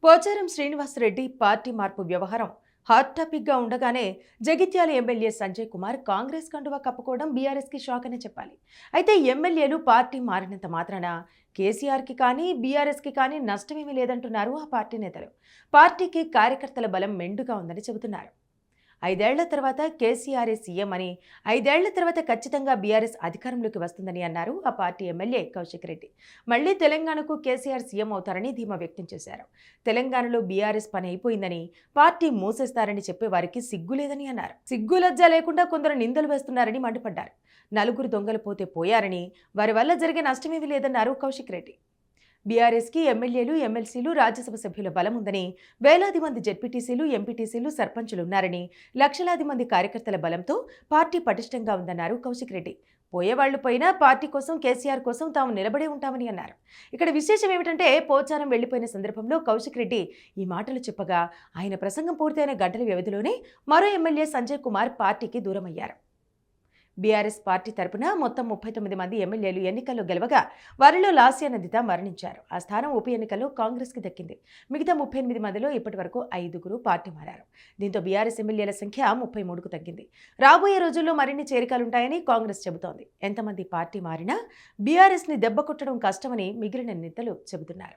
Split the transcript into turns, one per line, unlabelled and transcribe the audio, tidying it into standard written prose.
Pocharam Srinivasa Reddy party మార్పు వ్యవహారం hot టాపిక్గా ఉండగానే జగిత్యాల ఎమ్మెల్యే సంజయ్ కుమార్ కాంగ్రెస్ కండువా కప్పుకోవడం బీఆర్ఎస్కి షాక్ అనే చెప్పాలి. అయితే ఎమ్మెల్యేలు పార్టీ మారినంత మాత్రాన కేసీఆర్కి కానీ బీఆర్ఎస్కి కానీ నష్టమేమీ లేదంటున్నారు ఆ పార్టీ నేతలు. పార్టీకి కార్యకర్తల బలం మెండుగా ఉందని చెబుతున్నారు. 5 ఏళ్ల తర్వాత కేసీఆర్ సీఎం అని, 5 ఏళ్ల తర్వాత ఖచ్చితంగా బీఆర్ఎస్ అధికారంలోకి వస్తుందని అన్నారు ఆ పార్టీ ఎమ్మెల్యే కౌశిక్ రెడ్డి. మళ్లీ తెలంగాణకు కేసీఆర్ సీఎం అవుతారని ధీమా వ్యక్తం చేశారు. తెలంగాణలో బీఆర్ఎస్ పని అయిపోయిందని, పార్టీ మూసేస్తారని చెప్పే వారికి సిగ్గులేదని అన్నారు. సిగ్గులజ్జ లేకుండా కొందరు నిందలు వేస్తున్నారని మండిపడ్డారు. నలుగురు దొంగలు పోతే పోయారని, వారి వల్ల జరిగే నష్టమేమీ లేదన్నారు కౌశిక్ రెడ్డి. బీఆర్ఎస్కి ఎమ్మెల్యేలు, ఎమ్మెల్సీలు, రాజ్యసభ సభ్యుల బలం ఉందని, వేలాది మంది జెడ్పీటీసీలు, ఎంపీటీసీలు, సర్పంచులున్నారని, లక్షలాది మంది కార్యకర్తల బలంతో పార్టీ పటిష్టంగా ఉందన్నారు కౌశిక్ రెడ్డి. పోయేవాళ్లు పోయినా పార్టీ కోసం, కేసీఆర్ కోసం తాము నిలబడే ఉంటామని అన్నారు. ఇక్కడ విశేషం ఏమిటంటే, పోచారం వెళ్లిపోయిన సందర్భంలో కౌశిక్ రెడ్డి ఈ మాటలు చెప్పగా ఆయన ప్రసంగం పూర్తయిన గంటల వ్యవధిలోనే మరో ఎమ్మెల్యే సంజయ్ కుమార్ పార్టీకి దూరమయ్యారు. బీఆర్ఎస్ పార్టీ తరపున మొత్తం 39 మంది ఎమ్మెల్యేలు ఎన్నికల్లో గెలవగా వారిలో లాస్య నందిత మరణించారు. ఆ స్థానం ఉప ఎన్నికల్లో కాంగ్రెస్కి దక్కింది. మిగతా 38 మందిలో ఇప్పటి వరకు 5గురు పార్టీ మారారు. దీంతో బీఆర్ఎస్ ఎమ్మెల్యేల సంఖ్య 33కు తగ్గింది. రాబోయే రోజుల్లో మరిన్ని చేరికలుంటాయని కాంగ్రెస్ చెబుతోంది. ఎంతమంది పార్టీ మారినా బీఆర్ఎస్ని దెబ్బ కొట్టడం కష్టమని మిగిలిన నేతలు చెబుతున్నారు.